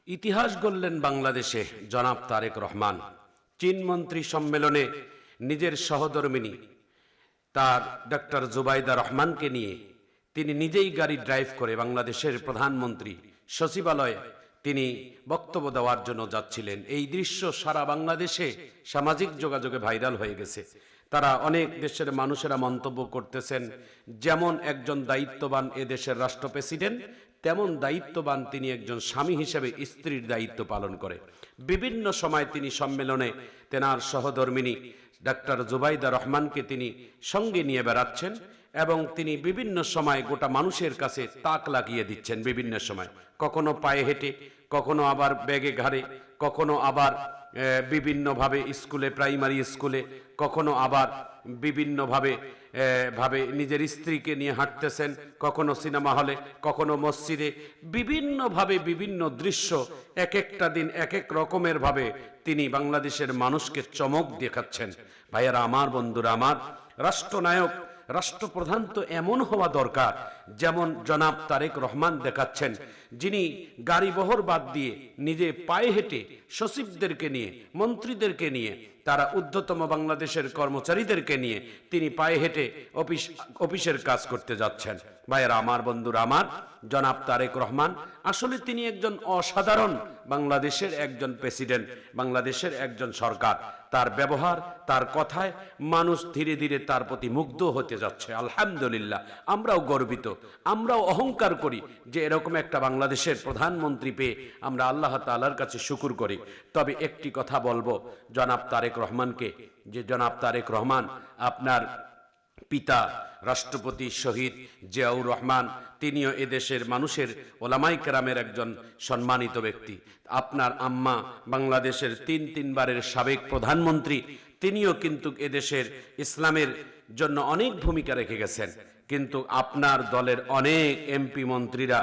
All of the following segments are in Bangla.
ইতিহাস গড়লেন বাংলাদেশে জনাব তারেক রহমান। চীন মন্ত্রী সম্মেলনে নিজের সহধর্মিণী তার ডক্টর জুবাইদা রহমানকে নিয়ে তিনি নিজেই গাড়ি ড্রাইভ করে বাংলাদেশের প্রধানমন্ত্রী সচিবালয়ে তিনি বক্তব্য দেওয়ার জন্য যাচ্ছিলেন। এই দৃশ্য সারা বাংলাদেশে সামাজিক যোগাযোগে ভাইরাল হয়ে গেছে। তারা অনেক দেশের মানুষেরা মন্তব্য করতেছেন, যেমন একজন দায়িত্ববান এদেশের রাষ্ট্র প্রেসিডেন্ট, তেমন দায়িত্ববান তিনি একজন স্বামী হিসেবে স্ত্রীর দায়িত্ব পালন করে। বিভিন্ন সময় তিনি সম্মেলনে তেনার সহধর্মিণী ডাক্তার জুবাইদা রহমানকে তিনি সঙ্গে নিয়ে বেড়াচ্ছেন এবং তিনি বিভিন্ন সময় গোটা মানুষের কাছে তাক লাগিয়ে দিচ্ছেন। বিভিন্ন সময় কখনো পায়ে হেঁটে, কখনো আবার ব্যাগে ঘাড়ে, কখনো আবার বিভিন্নভাবে স্কুলে, প্রাইমারি স্কুলে, কখনো আবার বিভিন্নভাবে নিজের স্ত্রীকে নিয়ে হাঁটতেছেন, কখনো সিনেমা হলে, কখনো মসজিদে, বিভিন্নভাবে বিভিন্ন দৃশ্য এক একটা দিন এক এক রকমের ভাবে তিনি বাংলাদেশের মানুষকে চমক দেখাচ্ছেন। ভাইয়েরা আমার, বন্ধুরা আমার, রাষ্ট্রনায়ক, রাষ্ট্রপ্রধান তো এমন হওয়া দরকার যেমন জনাব তারেক রহমান দেখাচ্ছেন, যিনি গাড়ি বহর বাদ দিয়ে নিজে পায়ে হেঁটে সচিবদেরকে নিয়ে, মন্ত্রীদেরকে নিয়ে, তারা ঊর্ধ্বতম বাংলাদেশের কর্মচারীদেরকে নিয়ে তিনি পায়ে হেঁটে অফিসের কাজ করতে যাচ্ছেন। ভাইয়েরা আমার, বন্ধুরা আমার, জনাব তারেক রহমান আসলে তিনি একজন অসাধারণ বাংলাদেশের একজন প্রেসিডেন্ট, বাংলাদেশের একজন সরকার। তার ব্যবহার, তার কথায় মানুষ ধীরে ধীরে তার প্রতি মুগ্ধ হতে যাচ্ছে। আলহামদুলিল্লাহ, আমরাও গর্বিত, আমরাও অহংকার করি যে এরকম একটা বাংলাদেশের প্রধানমন্ত্রী পেয়ে আমরা আল্লাহ তাআলার কাছে শুকর করি। তবে একটি কথা বলবো জনাব তারেক রহমানকে, যে জনাব তারেক রহমান, আপনার পিতা রাষ্ট্রপতি শহীদ জিয়াউর রহমান, তিনিও এদেশের মানুষের ওলামাই কেরামের একজন সম্মানিত ব্যক্তি। আপনার আম্মা বাংলাদেশের তিনবারের সাবেক প্রধানমন্ত্রী, তিনিও কিন্তু এদেশের ইসলামের জন্য অনেক ভূমিকা রেখে গেছেন। কিন্তু আপনার দলের অনেক এমপি মন্ত্রীরা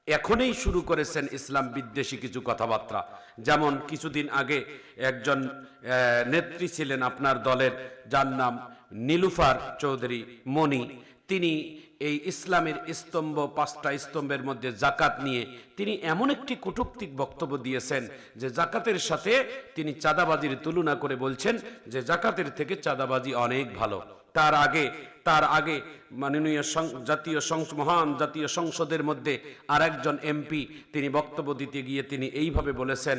এখনই শুরু করেছেন ইসলাম বিদ্বেষী কিছু কথাবার্তা। যেমন কিছুদিন আগে একজন নেত্রী ছিলেন আপনার দলের, যার নাম নীলুফার চৌধুরী মনি, তিনি এই ইসলামের স্তম্ভ, 5টা স্তম্ভের মধ্যে জাকাত নিয়ে তিনি এমন একটি কটূক্তিক বক্তব্য দিয়েছেন যে জাকাতের সাথে তিনি চাঁদাবাজির তুলনা করে বলছেন যে জাকাতের থেকে চাঁদাবাজি অনেক ভালো। তার আগে মাননীয় মহান জাতীয় সংসদের মধ্যে আর একজন এমপি তিনি বক্তব্য দিতে গিয়ে তিনি এইভাবে বলেছেন,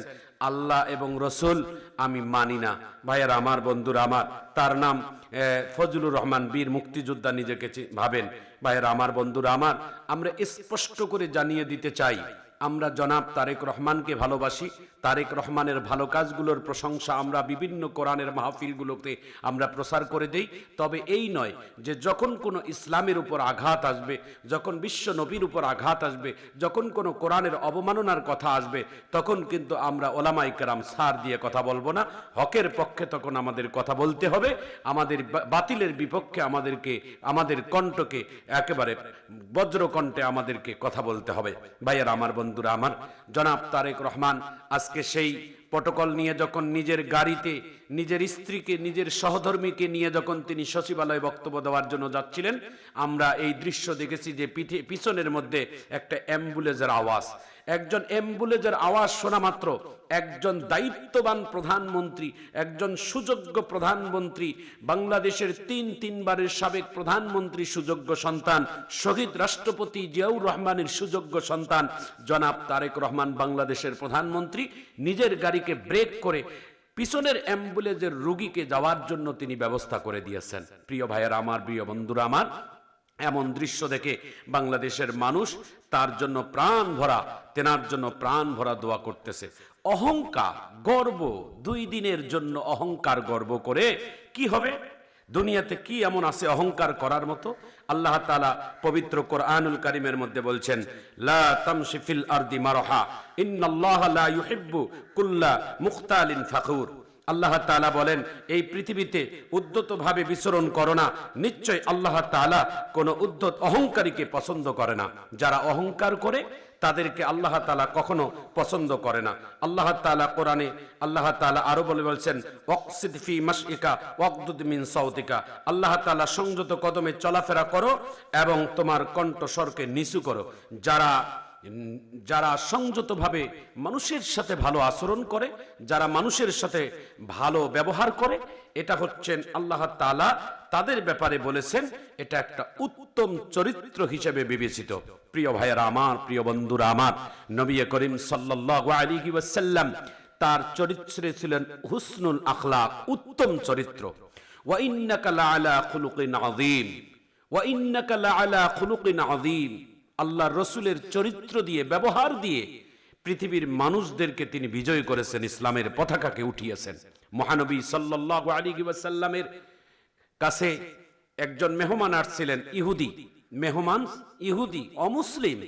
আল্লাহ এবং রসুল আমি মানি না। ভাইয়ারা আমার, বন্ধুরা আমার, তার নাম ফজলুর রহমান, বীর মুক্তিযোদ্ধা নিজেকে ভাবেন। ভাইয়ারা আমার, বন্ধুরা আমার, আমরা স্পষ্ট করে জানিয়ে দিতে চাই, আমরা জনাব তারেক রহমানকে ভালোবাসি। তারেক রহমানের ভালো কাজগুলোর প্রশংসা আমরা বিভিন্ন কোরআনের মাহফিলগুলোতে আমরা প্রচার করে দেই। তবে এই নয় যে যখন কোনো ইসলামের উপর আঘাত আসবে, যখন বিশ্ব নবীর উপর আঘাত আসবে, যখন কোনো কোরআনের অবমাননার কথা আসবে, তখন কিন্তু আমরা ওলামায়ে কেরাম ছাড় দিয়ে কথা বলবো না। হকের পক্ষে তখন আমাদের কথা বলতে হবে, আমাদের বাতিলের বিপক্ষে আমাদের কণ্ঠকে একেবারে বজ্রকণ্ঠে আমাদেরকে কথা বলতে হবে। ভাইয়েরা আমার, বন্ধুরা আমার, জনাব তারেক রহমান আজকে সেই প্রটোকল নিয়ে যখন নিজের গাড়িতে নিজের স্ত্রীকে, নিজের সহধর্মীকে নিয়ে যখন তিনি সচিবালয়ে বক্তব্য দেওয়ার জন্য যাচ্ছিলেন, আমরা এই দৃশ্য দেখেছি যে পিছনের মধ্যে একটা অ্যাম্বুলেন্সের আওয়াজ। একজন অ্যাম্বুলেন্সের আওয়াজ শোনা মাত্র একজন দায়িত্ববান প্রধানমন্ত্রী, একজন সুযোগ্য প্রধানমন্ত্রী, বাংলাদেশের তিনবারের সাবেক প্রধানমন্ত্রী সুযোগ্য সন্তান, শহীদ রাষ্ট্রপতি জিয়াউর রহমানের সুযোগ্য সন্তান জনাব তারেক রহমান, বাংলাদেশের প্রধানমন্ত্রী, নিজের গাড়িকে ব্রেক করে পিছনের অ্যাম্বুলেন্সের রোগীকে যাওয়ার জন্য তিনি ব্যবস্থা করে দিয়েছেন। প্রিয় ভাইয়েরা আমার, প্রিয় বন্ধুরা আমার, এমন দৃশ্য দেখে বাংলাদেশের মানুষ তার জন্য প্রাণ ভরা, তেনার জন্য প্রাণ ভরা দোয়া করতেছে। অহংকার, গর্ব, 2 দিনের জন্য অহংকার গর্ব করে কি হবে? দুনিয়াতে কি এমন আছে অহংকার করার মতো? আল্লাহ তাআলা পবিত্র কোরআনুল কারীমের মধ্যে বলছেন, লা তামশি ফিল আরদি মারহা ইন্নাল্লাহা লা ইউহিব্বু কুল্লা মুখতালিন ফাখুর। আল্লাহ তাআলা বলেন, এই পৃথিবীতে উদ্ধতভাবে বিচরণ করো না, নিশ্চয় আল্লাহ তাআলা কোনো উদ্ধত অহংকারীকে পছন্দ করে না। যারা অহংকার করে তাদেরকে আল্লাহ তাআলা কখনো পছন্দ করে না। আল্লাহ তাআলা কোরআনে আল্লাহ তাআলা আরো বলছেন, ওয়াকসিদ ফি মাশইকা ওয়াকদুদ মিন সাউতিকা। আল্লাহ তাআলা সংযত কদমে চলাফেরা করো এবং তোমার কণ্ঠস্বরকে নিচু করো। যারা যারা সংযতভাবে মানুষের সাথে ভালো আচরণ করে, যারা মানুষের সাথে ভালো ব্যবহার করে, এটা হচ্ছেন আল্লাহ তাআলা তাদের ব্যাপারে বলেছেন এটা একটা উত্তম চরিত্র হিসেবে বিবেচিত। প্রিয় ভাইয়েরা আমার, প্রিয় বন্ধুরা আমার, নবী করিম সাল্লাল্লাহু আলাইহি ওয়াসাল্লাম তার চরিত্রে ছিলেন হুসনুল আখলাক, উত্তম চরিত্র। ওয়া ইন্নাকা লাআলা খুলুকিন আযীম, ওয়া ইন্নাকা লাআলা খুলুকিন আযীম। আল্লাহর রাসূলের চরিত্র দিয়ে, ব্যবহার দিয়ে পৃথিবীর মানুষদেরকে তিনি বিজয় করেছেন, ইসলামের পতাকাকে উঠিয়েছেন। মহানবী সাল্লাল্লাহু আলাইহি ওয়াসাল্লামের কাছে একজন মেহমান আসছিলেন, ইহুদি মেহমান, ইহুদি অমুসলিম।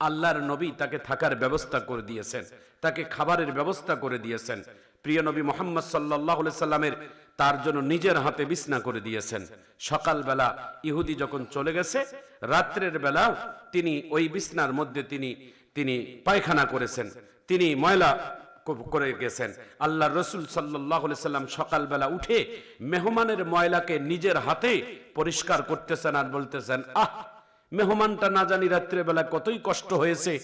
আল্লাহর নবী তাকে থাকার ব্যবস্থা করে দিয়েছেন, তাকে খাবারের ব্যবস্থা করে দিয়েছেন। প্রিয় নবী মুহাম্মদ সাল্লাল্লাহু আলাইহি সাল্লামের তার জন্য নিজের হাতে বিছনা করে দিয়েছেন। সকালবেলা ইহুদি যখন চলে গেছে, রাত্রের বেলা তিনি ওই বিছনার মধ্যে তিনি পায়খানা করেছেন, তিনি ময়লা করে গেছেন। আল্লাহ রসুল সাল্লাল্লাহু আলাইহি সাল্লাম সকালবেলা উঠে মেহমানের ময়লাকে নিজের হাতে পরিষ্কার করতেছেন আর বলতেছেন, আহ, মেহমানটা না জানি রাত্রে বেলা কতই কষ্ট হয়েছে,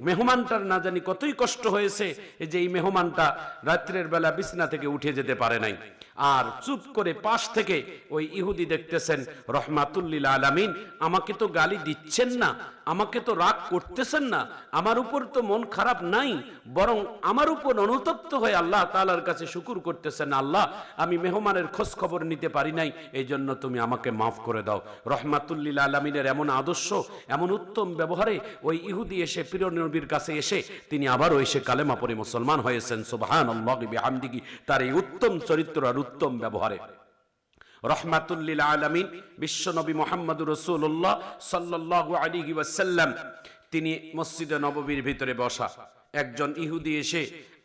মেহমানটার না জানি কতই কষ্ট হয়েছে যে এই মেহমানটা রাত্রের বেলা বিছনা থেকে উঠে যেতে পারে নাই। আর চুপ করে পাশ থেকে ওই ইহুদি দেখতেছেন রহমাতুল লিল আলামিন আমাকে তো গালি দিচ্ছেন না, আমাকে তো রাগ করতেছেন না, আমার উপর তো মন খারাপ নাই, বরং আমার উপর অনুতপ্ত হয়ে আল্লাহ তাআলার কাছে শুকর করতেছেন, আল্লাহ আমি মেহমানের খোঁজ খবর নিতে পারি নাই, এই জন্য তুমি আমাকে মাফ করে দাও। রহমাতুল লিল আলামিনের এমন আদর্শ, এমন উত্তম ব্যবহারে ওই ইহুদি এসে প্রিয় নবীর কাছে এসে তিনি আবারও এসে কালেমা পড়ে মুসলমান হয়েছেন। সুবহানাল্লাহি বিহামদিহি। তার এই উত্তম চরিত্র আর উত্তম ব্যবহারে রহমাতুল লিল আলামিন বিশ্বনবী মুহাম্মদুর রাসূলুল্লাহ সাল্লাল্লাহু আলাইহি ওয়াসাল্লাম তিনি মসজিদে নববীর ভিতরে বসা। একজন ইহুদি এসে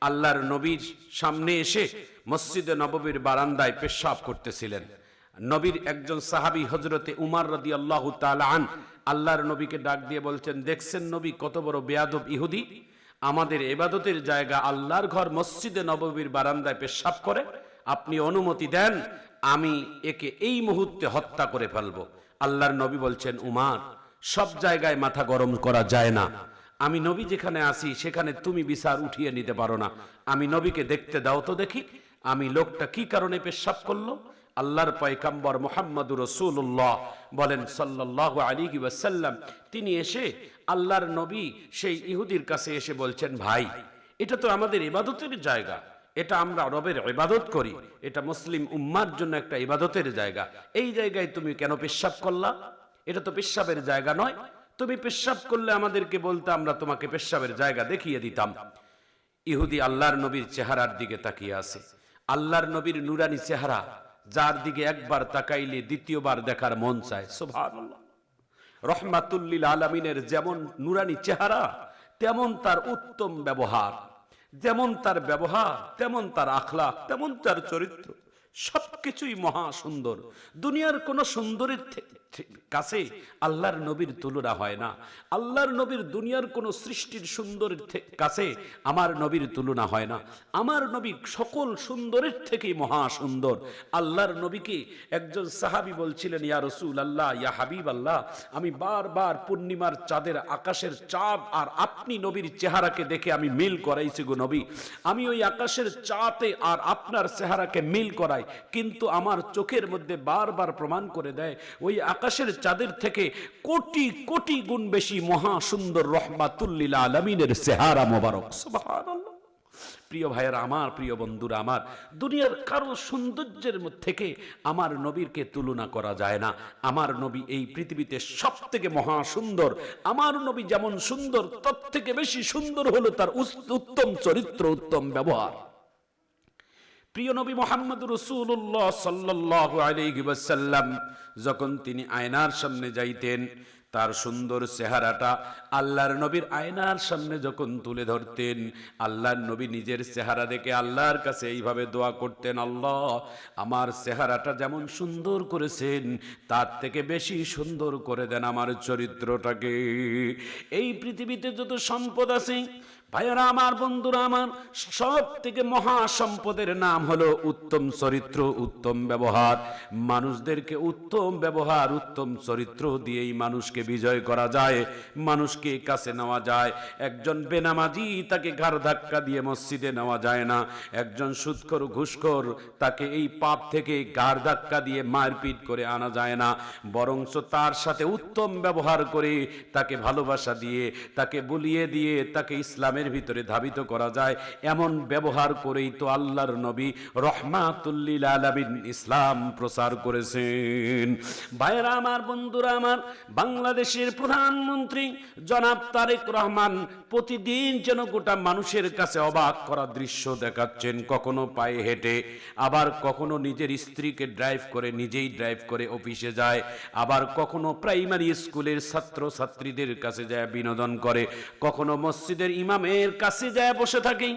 আল্লাহর নবীর সামনে এসে মসজিদে নববীর বারান্দায় পেশাব করতেছিলেন। নবীর একজন সাহাবী হযরতে উমর রাদিয়াল্লাহু তাআলা আন আল্লাহর নবীকে ডাক দিয়ে বলছেন, দেখছেন নবী কত বড় বেয়াদব ইহুদি, আমাদের ইবাদতের জায়গা আল্লাহর ঘর মসজিদে নববীর বারান্দায় পেশাব করে, আপনি অনুমতি দেন আমি একে এই মুহূর্তে হত্যা করে ফেলবো। আল্লাহর নবী বলছেন, উমর, সব জায়গায় মাথা গরম করা যায় না, আমি নবী যেখানে আসি সেখানে তুমি বিচার উঠিয়ে নিতে পারো না, আমি নবীকে দেখতে দাও তো দেখি আমি লোকটা কি কারণে পেশাব করলো। আল্লাহর পয়গম্বর মুহাম্মদুর রাসূলুল্লাহ বলেন সাল্লাল্লাহু আলাইহি ওয়াসাল্লাম, তিনি এসে আল্লাহর নবী সেই ইহুদির কাছে এসে বলছেন, ভাই এটা তো আমাদের ইবাদতের জায়গা, এটা আমরা রবের ইবাদত করি, এটা মুসলিম উম্মার জন্য একটা ইবাদতের জায়গা, এই জায়গায় তুমি কেন পেশাব করলা? এটা তো পেশাবের জায়গা নয়, তুমি পেশাব করলে আমাদেরকে বলতে আমরা তোমাকে পেশাবের জায়গা দেখিয়ে দিতাম। ইহুদি আল্লাহর নবীর চেহারার দিকে তাকিয়ে আছে। আল্লাহর নবীর নুরানি চেহারা, যার দিকে একবার তাকাইলে দ্বিতীয়বার দেখার মন চায়। সুবহানাল্লাহ। রহমাতুল লিল আলামিনের যেমন নুরানি চেহারা, তেমন তার উত্তম ব্যবহার, যেমন তার ব্যবহার তেমন তার আখলাক, তেমন তার চরিত্র, সবকিছুই মহা সুন্দর। দুনিয়ার কোন সুন্দরের কাছে আল্লাহর নবীর তুলনা হয় না। আল্লাহর নবীর দুনিয়ার কোন সৃষ্টির সুন্দরের কাছে আমার নবীর তুলনা হয় না। আমার নবী সকল সুন্দরের থেকেই মহা সুন্দর। আল্লাহর নবীকে একজন সাহাবী বলছিলেন, ইয়া রাসূলুল্লাহ, ইয়া হাবিবাল্লাহ, আমি বারবার পূর্ণিমার চাঁদের আকাশের চাঁদ আর আপনি নবীর চেহারাকে দেখে আমি মিল করাইছি গো নবী, আমি ওই আকাশের চাঁদে আর আপনার চেহারাকে মিল করাই, কিন্তু আমার চোখের মধ্যে বারবার প্রমাণ করে দেয় ওই আকাশের চাঁদের থেকে কোটি কোটি গুণ বেশি মহা সুন্দর রহমাতুল লিল আলামিনের চেহারা মোবারক। সুবহানাল্লাহ। প্রিয় ভাইয়েরা আমার, প্রিয় বন্ধুরা আমার, দুনিয়ার কারো সৌন্দর্যের থেকে আমার নবীরকে তুলনা করা যায় না। আমার নবী এই পৃথিবীতে সব থেকে মহা সুন্দর। আমার নবী যেমন সুন্দর, তার থেকে বেশি সুন্দর হলো তার উত্তম চরিত্র, উত্তম ব্যবহার। প্রিয় নবী মুহাম্মদুর রাসূলুল্লাহ সাল্লাল্লাহু আলাইহি ওয়াসাল্লাম যখন তিনি আয়নার সামনে যাইতেন, তার সুন্দর চেহারাটা আল্লাহর নবীর আয়নার সামনে যখন তুলে ধরতেন, আল্লাহর নবী নিজের চেহারা দেখে আল্লাহর কাছে এইভাবে দোয়া করতেন, আল্লাহ আমার চেহারাটা যেমন সুন্দর করেছেন তার থেকে বেশি সুন্দর করে দেন আমার চরিত্রটাকে। এই পৃথিবীতে যত সম্পদ আছে ভাইয়েরা আমার, বন্ধুরা আমার, সব থেকে মহা সম্পদের নাম হলো উত্তম চরিত্র, উত্তম ব্যবহার। মানুষদেরকে উত্তম ব্যবহার, উত্তম চরিত্র দিয়েই মানুষকে বিজয় করা যায়, মানুষকে কাছে নেওয়া যায়। একজন বেনামাজি, তাকে ঘাড় ধাক্কা দিয়ে মসজিদে নেওয়া যায় না। একজন সুদখোর, ঘুষখোর, তাকে এই পাপ থেকে ঘাড় ধাক্কা দিয়ে মারপিট করে আনা যায় না, বরঞ্চ তার সাথে উত্তম ব্যবহার করে, তাকে ভালোবাসা দিয়ে, তাকে বুলিয়ে দিয়ে, তাকে ইসলামের ভিতরে ধাবিত করা যায়। এমন ব্যবহার করেই তো আল্লাহর নবী রহমাতুল লিল আলামিন ইসলাম প্রচার করেছেন। ভাইরা আমার, বন্ধুরা আমার, বাংলাদেশের প্রধানমন্ত্রী জনাব তারেক রহমান প্রতিদিন যেন গোটা মানুষের কাছে অবাক করা দৃশ্য দেখাচ্ছেন। কখনো পায়ে হেঁটে, আবার কখনো নিজের স্ত্রীকে ড্রাইভ করে, নিজেই ড্রাইভ করে অফিসে যায়, আবার কখনো প্রাইমারি স্কুলের ছাত্র ছাত্রীদের কাছে যায় বিনোদন করে, কখনো মসজিদের ইমামের কাছে যায় বসে থাকে,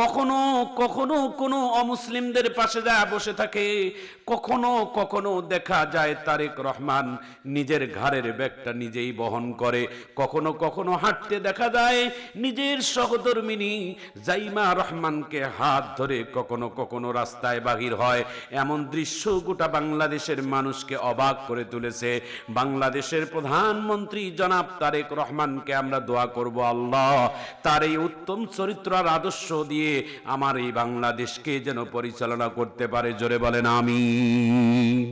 কখনো কখনো কোনো অমুসলিমদের পাশে যায় বসে থাকে, কখনো কখনো দেখা যায় তারেক রহমান নিজের ঘাড়ের ব্যাগটা নিজেই বহন করে, কখনো কখনো হাঁটতে দেখা যায় নিজের সহধর্মিনী জাইমা রহমানকে হাত ধরে কখনো কখনো রাস্তায় বাহির হয়। এমন দৃশ্য গোটা বাংলাদেশের মানুষকে অবাক করে তুলেছে। বাংলাদেশের প্রধানমন্ত্রী জনাব তারেক রহমানকে আমরা দোয়া করব, আল্লাহ তার এই উত্তম চরিত্র আর আদর্শ দিয়ে আমার এই বাংলাদেশকে যেন পরিচালনা করতে পারে। জোরে বলেন আমিন।